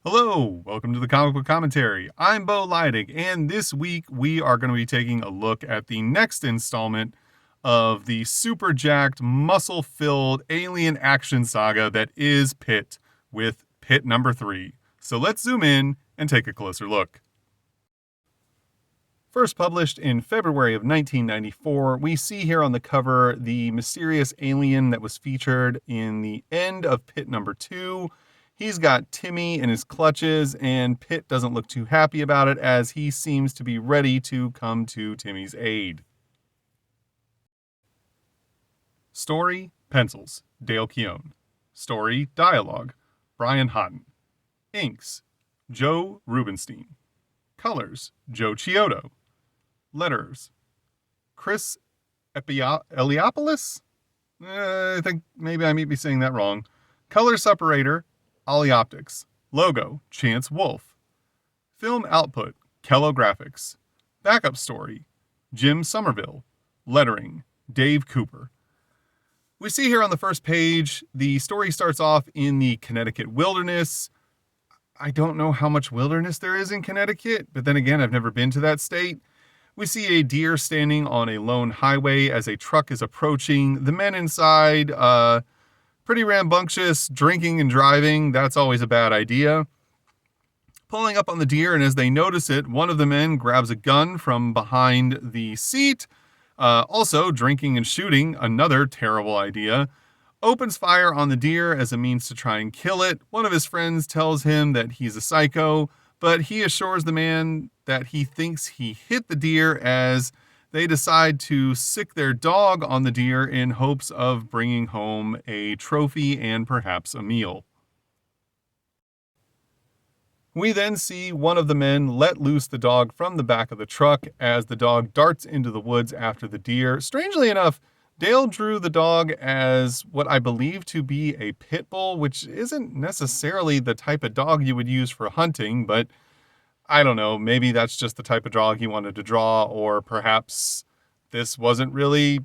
Hello, welcome to the Comic Book Commentary. I'm Bo Leidig, and this week we are going to be taking a look at the next installment of the super jacked, muscle filled alien action saga that is Pitt, with Pitt number 3. So let's zoom in and take a closer look. First published in February of 1994, we see here on the cover the mysterious alien that was featured in the end of Pitt number 2. He's got Timmy in his clutches, and Pitt doesn't look too happy about it as he seems to be ready to come to Timmy's aid. Story, pencils, Dale Keown. Story, dialogue, Brian Houghton. Inks, Joe Rubenstein. Colors, Joe Chiodo. Letters, Chris Eliopoulos? I think maybe I may be saying that wrong. Color separator, Ollie Optics. Logo, Chance Wolf. Film output, Kello Graphics. Backup story, Jim Somerville. Lettering, Dave Cooper. We see here on the first page, the story starts off in the Connecticut wilderness. I don't know how much wilderness there is in Connecticut, but then again, I've never been to that state. We see a deer standing on a lone highway as a truck is approaching. The men inside, pretty rambunctious, drinking and driving. That's always a bad idea. Pulling up on the deer, and as they notice it, one of the men grabs a gun from behind the seat. Also, drinking and shooting, another terrible idea. Opens fire on the deer as a means to try and kill it. One of his friends tells him that he's a psycho, but he assures the man that he thinks he hit the deer as they decide to sick their dog on the deer in hopes of bringing home a trophy and perhaps a meal. We then see one of the men let loose the dog from the back of the truck as the dog darts into the woods after the deer. Strangely enough, Dale drew the dog as what I believe to be a pit bull, which isn't necessarily the type of dog you would use for hunting, but I don't know, maybe that's just the type of dog he wanted to draw, or perhaps this wasn't really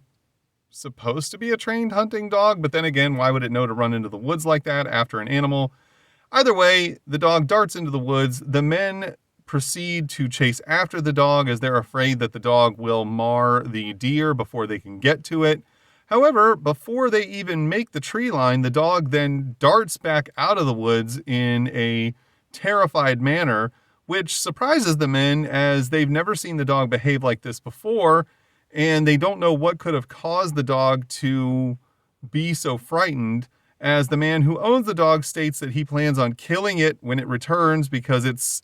supposed to be a trained hunting dog, but then again, why would it know to run into the woods like that after an animal? Either way, the dog darts into the woods. The men proceed to chase after the dog as they're afraid that the dog will mar the deer before they can get to it. However, before they even make the tree line, the dog then darts back out of the woods in a terrified manner, which surprises the men as they've never seen the dog behave like this before, and they don't know what could have caused the dog to be so frightened, as the man who owns the dog states that he plans on killing it when it returns because it's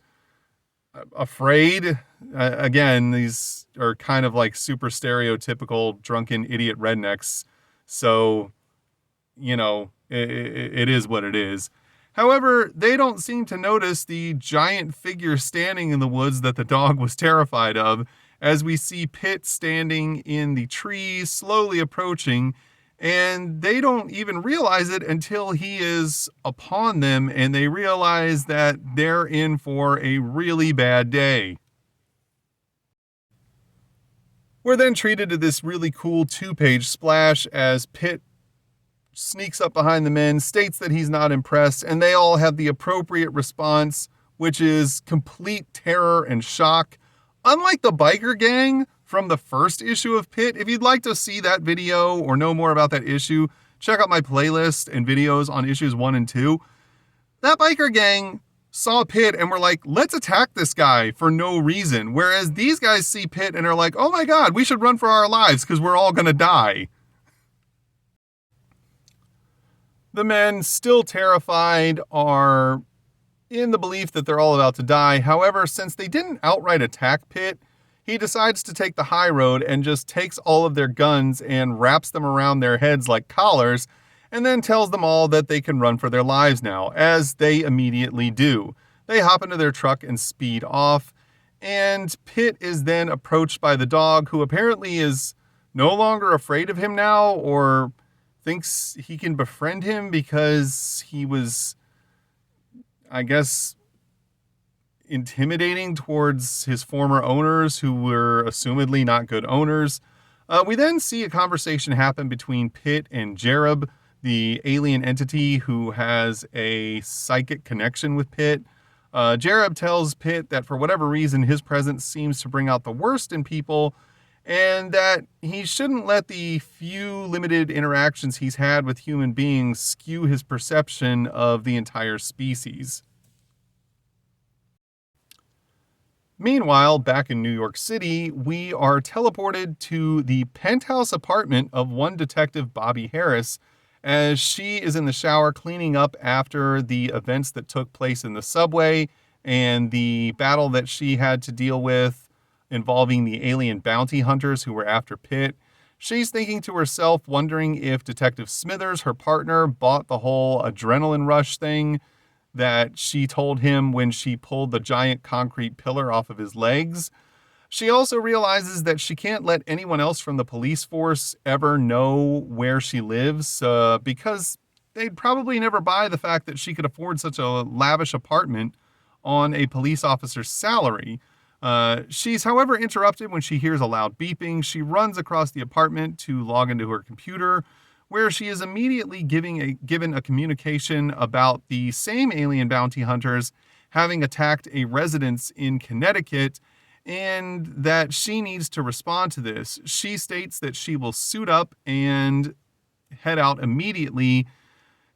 afraid. Again, these are kind of like super stereotypical drunken idiot rednecks, so, it is what it is. However, they don't seem to notice the giant figure standing in the woods that the dog was terrified of, as we see Pitt standing in the trees, slowly approaching, and they don't even realize it until he is upon them, and they realize that they're in for a really bad day. We're then treated to this really cool 2-page splash as Pitt sneaks up behind the men, states that he's not impressed, and they all have the appropriate response, which is complete terror and shock. Unlike the biker gang from the first issue of Pitt, if you'd like to see that video or know more about that issue, check out my playlist and videos on issues 1 and 2. That biker gang saw Pitt and were like, let's attack this guy for no reason. Whereas these guys see Pitt and are like, oh my God, we should run for our lives because we're all going to die. The men, still terrified, are in the belief that they're all about to die. However, since they didn't outright attack Pitt, he decides to take the high road and just takes all of their guns and wraps them around their heads like collars, and then tells them all that they can run for their lives now, as they immediately do. They hop into their truck and speed off, and Pitt is then approached by the dog, who apparently is no longer afraid of him now, or thinks he can befriend him because he was, I guess, intimidating towards his former owners, who were assumedly not good owners. We then see a conversation happen between Pitt and Jerub, the alien entity who has a psychic connection with Pitt. Jared tells Pitt that for whatever reason, his presence seems to bring out the worst in people, and that he shouldn't let the few limited interactions he's had with human beings skew his perception of the entire species. Meanwhile, back in New York City, we are teleported to the penthouse apartment of one detective, Bobby Harris, as she is in the shower cleaning up after the events that took place in the subway and the battle that she had to deal with involving the alien bounty hunters who were after Pitt. She's thinking to herself, wondering if Detective Smithers, her partner, bought the whole adrenaline rush thing that she told him when she pulled the giant concrete pillar off of his legs. She also realizes that she can't let anyone else from the police force ever know where she lives because they'd probably never buy the fact that she could afford such a lavish apartment on a police officer's salary. She's, however, interrupted when she hears a loud beeping. She runs across the apartment to log into her computer, where she is immediately given a communication about the same alien bounty hunters having attacked a residence in Connecticut, and that she needs to respond to this. She states that she will suit up and head out immediately.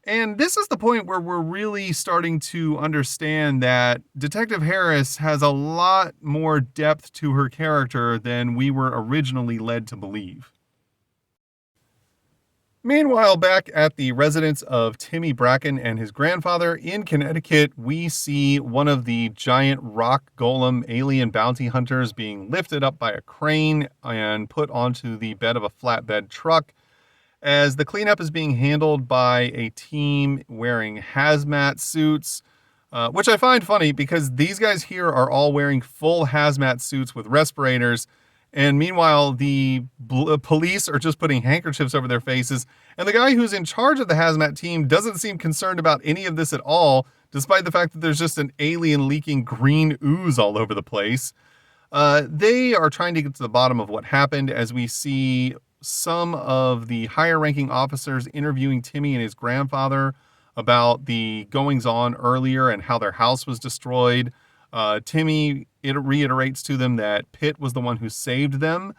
And this is the point where we're really starting to understand that Detective Harris has a lot more depth to her character than we were originally led to believe. Meanwhile, back at the residence of Timmy Bracken and his grandfather in Connecticut, we see one of the giant rock golem alien bounty hunters being lifted up by a crane and put onto the bed of a flatbed truck, as the cleanup is being handled by a team wearing hazmat suits, which I find funny because these guys here are all wearing full hazmat suits with respirators. And meanwhile, the police are just putting handkerchiefs over their faces. And the guy who's in charge of the hazmat team doesn't seem concerned about any of this at all, despite the fact that there's just an alien leaking green ooze all over the place. They are trying to get to the bottom of what happened, as we see some of the higher ranking officers interviewing Timmy and his grandfather about the goings on earlier and how their house was destroyed. Timmy reiterates to them that Pitt was the one who saved them.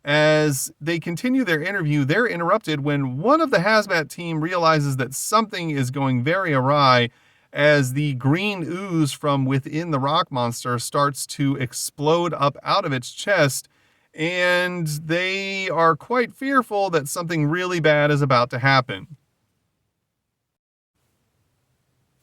As they continue their interview, they're interrupted when one of the hazmat team realizes that something is going very awry, as the green ooze from within the rock monster starts to explode up out of its chest, and they are quite fearful that something really bad is about to happen.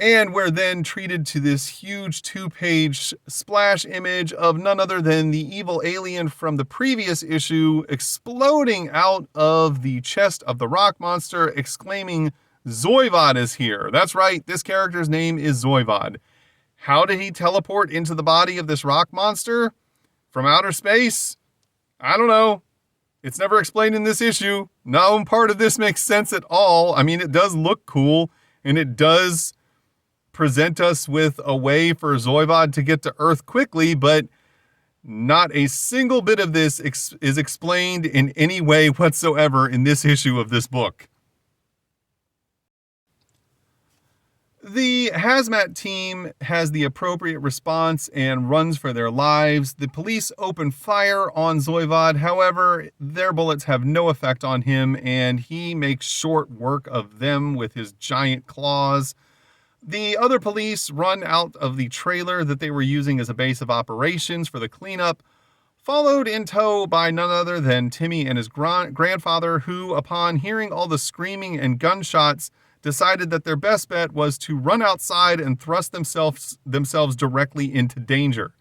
And we're then treated to this huge 2-page splash image of none other than the evil alien from the previous issue exploding out of the chest of the rock monster, exclaiming, "Zoivod is here." That's right, this character's name is Zoivod. How did he teleport into the body of this rock monster? From outer space? I don't know. It's never explained in this issue. No part of this makes sense at all. I mean, it does look cool, and it does present us with a way for Zoivod to get to Earth quickly, but not a single bit of this is explained in any way whatsoever in this issue of this book. The hazmat team has the appropriate response and runs for their lives. The police open fire on Zoivod. However, their bullets have no effect on him, and he makes short work of them with his giant claws. The other police run out of the trailer that they were using as a base of operations for the cleanup, followed in tow by none other than Timmy and his grandfather, who, upon hearing all the screaming and gunshots, decided that their best bet was to run outside and thrust themselves directly into danger.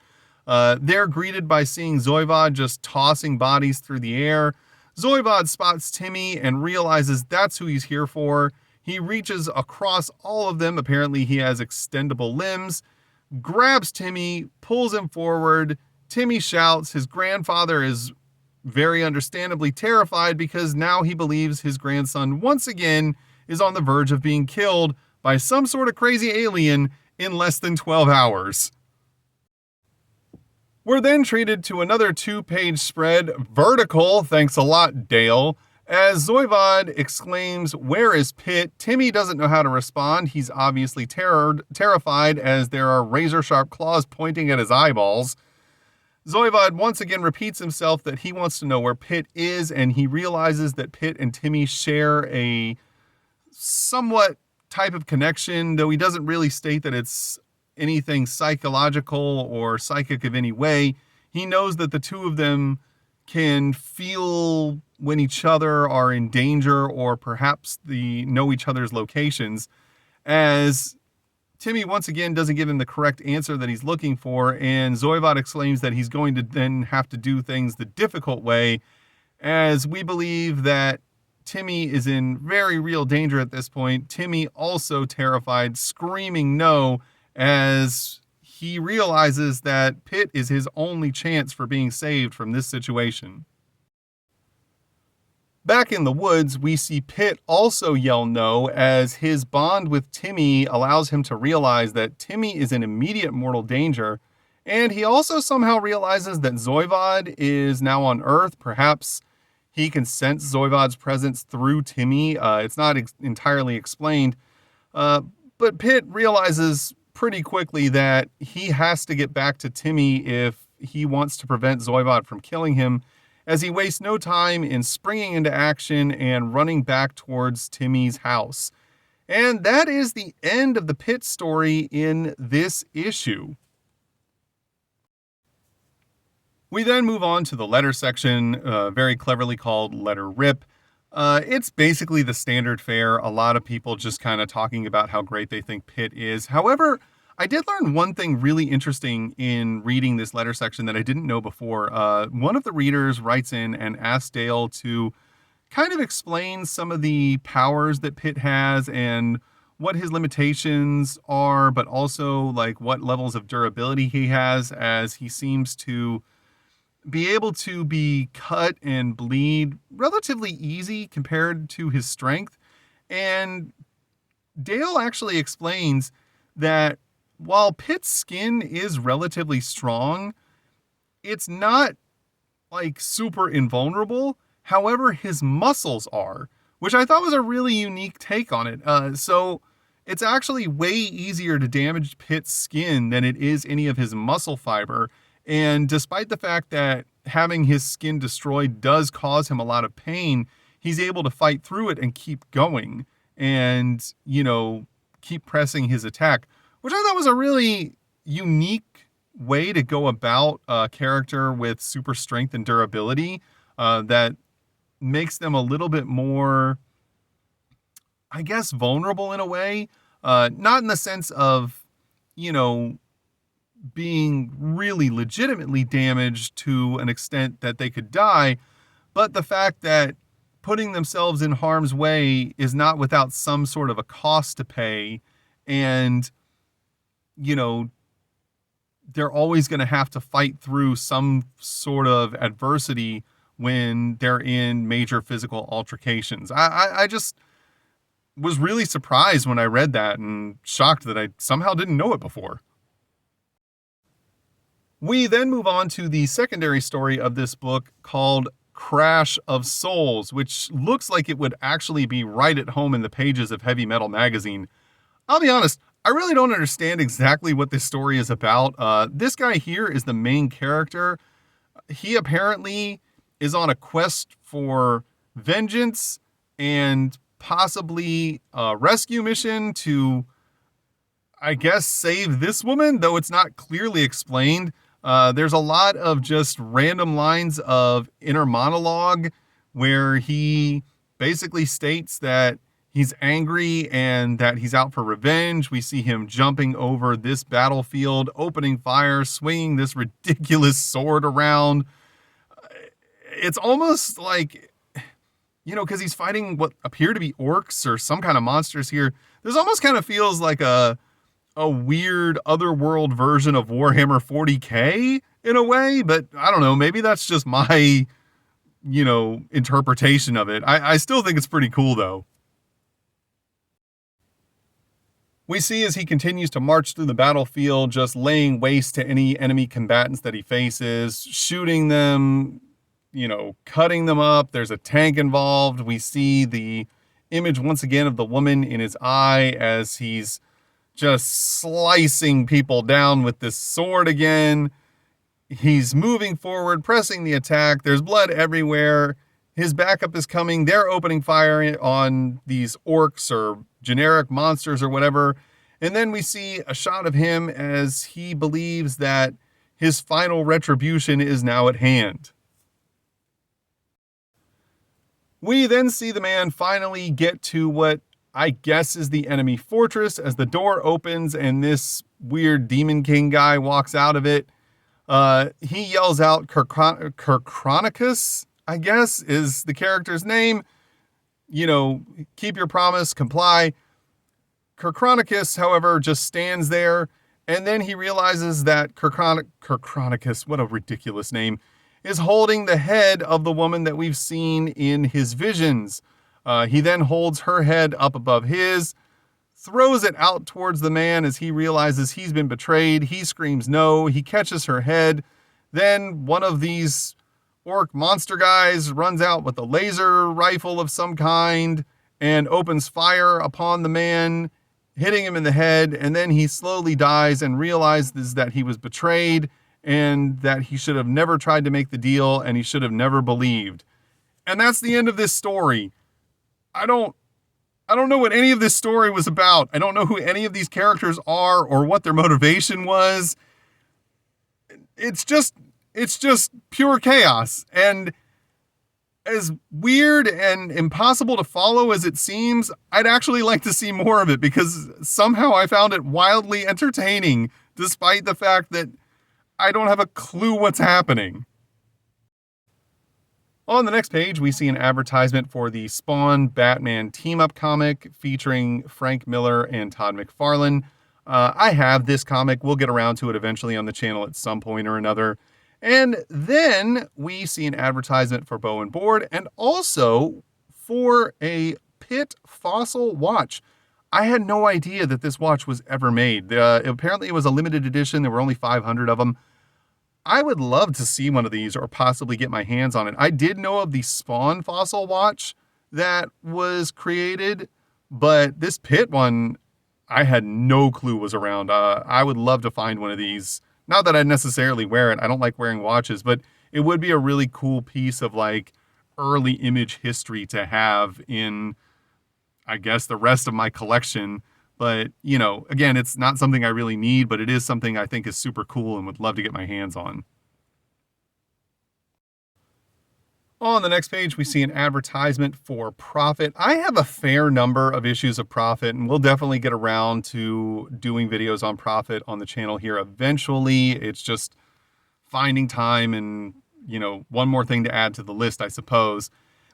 They're greeted by seeing Zoivod just tossing bodies through the air. Zoivod spots Timmy and realizes that's who he's here for. He reaches across all of them. Apparently he has extendable limbs, grabs Timmy, pulls him forward. Timmy shouts. His grandfather is very understandably terrified because now he believes his grandson once again is on the verge of being killed by some sort of crazy alien in less than 12 hours. We're then treated to another 2-page spread, vertical, thanks a lot, Dale, As Zoivod exclaims, "Where is Pitt?" Timmy doesn't know how to respond. He's obviously terrified as there are razor-sharp claws pointing at his eyeballs. Zoivod once again repeats himself that he wants to know where Pitt is, and he realizes that Pitt and Timmy share a somewhat type of connection, though he doesn't really state that it's anything psychological or psychic of any way. He knows that the two of them can feel when each other are in danger, or perhaps know each other's locations, as Timmy once again doesn't give him the correct answer that he's looking for, and Zoivod exclaims that he's going to then have to do things the difficult way, as we believe that Timmy is in very real danger at this point. Timmy also terrified, screaming no, as he realizes that Pitt is his only chance for being saved from this situation. Back in the woods, we see Pitt also yell no, as his bond with Timmy allows him to realize that Timmy is in immediate mortal danger, and he also somehow realizes that Zoivod is now on Earth. Perhaps he can sense Zoivod's presence through Timmy. It's not entirely explained, but Pitt realizes pretty quickly that he has to get back to Timmy if he wants to prevent Zoivod from killing him, as he wastes no time in springing into action and running back towards Timmy's house. And that is the end of the Pitt story in this issue. We then move on to the letter section, very cleverly called Letter Rip. It's basically the standard fare. A lot of people just kind of talking about how great they think Pitt is. However, I did learn one thing really interesting in reading this letter section that I didn't know before. One of the readers writes in and asks Dale to kind of explain some of the powers that Pitt has and what his limitations are, but also like what levels of durability he has, as he seems to be able to be cut and bleed relatively easy compared to his strength. And Dale actually explains that while Pitt's skin is relatively strong, it's not like super invulnerable. However, his muscles are, which I thought was a really unique take on it. So it's actually way easier to damage Pitt's skin than it is any of his muscle fiber. And despite the fact that having his skin destroyed does cause him a lot of pain, he's able to fight through it and keep going and, keep pressing his attack, which I thought was a really unique way to go about a character with super strength and durability, that makes them a little bit more, I guess, vulnerable in a way. Not in the sense of, being really legitimately damaged to an extent that they could die, but the fact that putting themselves in harm's way is not without some sort of a cost to pay, and they're always going to have to fight through some sort of adversity when they're in major physical altercations. I just was really surprised when I read that and shocked that I somehow didn't know it before. We then move on to the secondary story of this book called Crash of Souls, which looks like it would actually be right at home in the pages of Heavy Metal magazine. I'll be honest, I really don't understand exactly what this story is about. This guy here is the main character. He apparently is on a quest for vengeance and possibly a rescue mission to, I guess, save this woman, though it's not clearly explained. There's a lot of just random lines of inner monologue where he basically states that he's angry and that he's out for revenge. We see him jumping over this battlefield, opening fire, swinging this ridiculous sword around. It's almost like, because he's fighting what appear to be orcs or some kind of monsters here. This almost kind of feels like a weird otherworld version of Warhammer 40K in a way, but I don't know, maybe that's just my, interpretation of it. I still think it's pretty cool though. We see as he continues to march through the battlefield, just laying waste to any enemy combatants that he faces, shooting them, cutting them up. There's a tank involved. We see the image once again of the woman in his eye as he's just slicing people down with this sword again. He's moving forward, pressing the attack. There's blood everywhere. His backup is coming. They're opening fire on these orcs or generic monsters or whatever. And then we see a shot of him as he believes that his final retribution is now at hand. We then see the man finally get to what I guess is the enemy fortress as the door opens and this weird Demon King guy walks out of it. He yells out Kirchronicus, I guess, is the character's name. Keep your promise, comply. Kirchronicus, however, just stands there, and then he realizes that Kirchronicus, what a ridiculous name, is holding the head of the woman that we've seen in his visions. He then holds her head up above his, throws it out towards the man as he realizes he's been betrayed. He screams no. He catches her head. Then one of these orc monster guys runs out with a laser rifle of some kind and opens fire upon the man, hitting him in the head. And then he slowly dies and realizes that he was betrayed and that he should have never tried to make the deal and he should have never believed. And that's the end of this story. I don't know what any of this story was about. I don't know who any of these characters are or what their motivation was. It's just pure chaos. And as weird and impossible to follow as it seems, I'd actually like to see more of it because somehow I found it wildly entertaining, despite the fact that I don't have a clue what's happening. On the next page, we see an advertisement for the Spawn Batman team-up comic featuring Frank Miller and Todd McFarlane. I have this comic. We'll get around to it eventually on the channel at some point or another. And then we see an advertisement for Bow and Board and also for a Pitt fossil watch. I had no idea that this watch was ever made. Apparently it was a limited edition. There were only 500 of them. I would love to see one of these or possibly get my hands on it. I did know of the Spawn fossil watch that was created, but this Pitt one, I had no clue was around. I would love to find one of these. Not that I'd necessarily wear it. I don't like wearing watches, but it would be a really cool piece of like early image history to have in, I guess, the rest of my collection. But, again, it's not something I really need, but it is something I think is super cool and would love to get my hands on. On the next page, we see an advertisement for Prophet. I have a fair number of issues of Prophet, and we'll definitely get around to doing videos on Prophet on the channel here eventually. It's just finding time and, one more thing to add to the list, I suppose.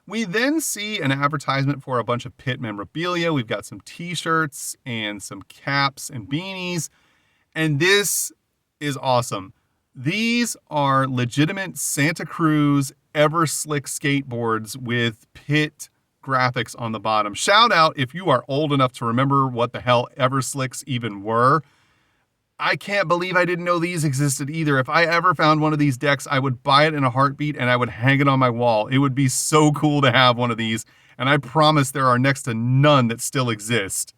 We then see an advertisement for a bunch of Pitt memorabilia. We've got some t-shirts and some caps and beanies. And this is awesome. These are legitimate Santa Cruz Ever-Slick skateboards with Pitt graphics on the bottom. Shout out if you are old enough to remember what the hell Ever-Slicks even were. I can't believe I didn't know these existed either. If I ever found one of these decks, I would buy it in a heartbeat and I would hang it on my wall. It would be so cool to have one of these, and I promise there are next to none that still exist.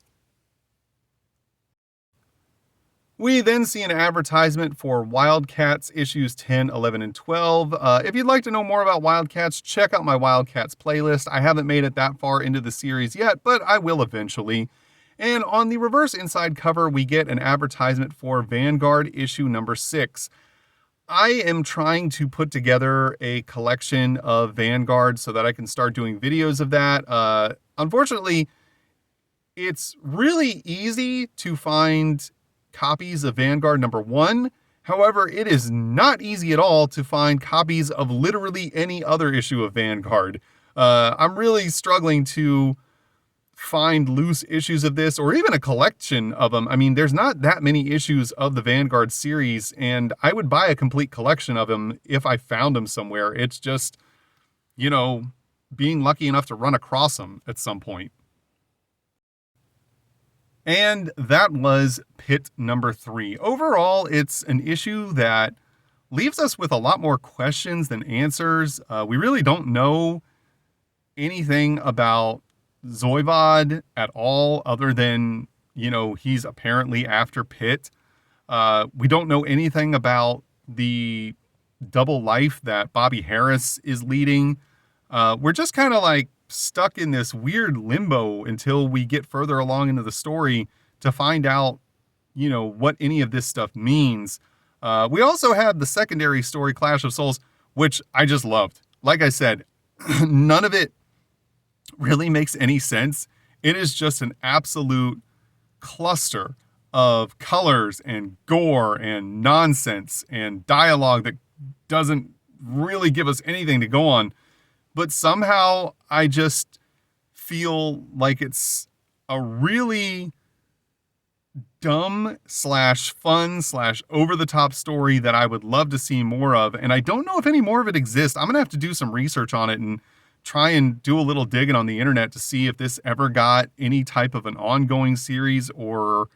We then see an advertisement for Wildcats issues 10, 11, and 12. If you'd like to know more about Wildcats, check out my Wildcats playlist. I haven't made it that far into the series yet, but I will eventually. And on the reverse inside cover, we get an advertisement for Vanguard issue number 6. I am trying to put together a collection of Vanguard so that I can start doing videos of that. Unfortunately, it's really easy to find copies of Vanguard number 1. However, it is not easy at all to find copies of literally any other issue of Vanguard. I'm really struggling to find loose issues of this or even a collection of them. I mean, there's not that many issues of the Vanguard series, and I would buy a complete collection of them if I found them somewhere. It's just, being lucky enough to run across them at some point. And that was Pitt number 3. Overall, it's an issue that leaves us with a lot more questions than answers. We really don't know anything about Zoivod at all, other than, he's apparently after Pitt. We don't know anything about the double life that Bobby Harris is leading. We're just kind of like stuck in this weird limbo until we get further along into the story to find out, what any of this stuff means. We also had the secondary story, Clash of Souls, which I just loved. Like I said, none of it really makes any sense. It is just an absolute cluster of colors and gore and nonsense and dialogue that doesn't really give us anything to go on. But somehow I just feel like it's a really dumb / fun / over the top story that I would love to see more of. And I don't know if any more of it exists. I'm going to have to do some research on it and try and do a little digging on the internet to see if this ever got any type of an ongoing series or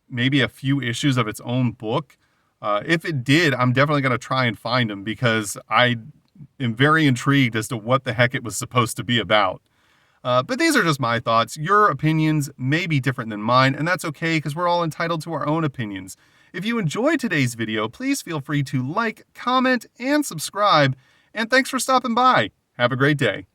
maybe a few issues of its own book. If it did, I'm definitely going to try and find them because I am very intrigued as to what the heck it was supposed to be about. But these are just my thoughts. Your opinions may be different than mine, and that's okay because we're all entitled to our own opinions. If you enjoyed today's video, please feel free to like, comment, and subscribe. And thanks for stopping by. Have a great day.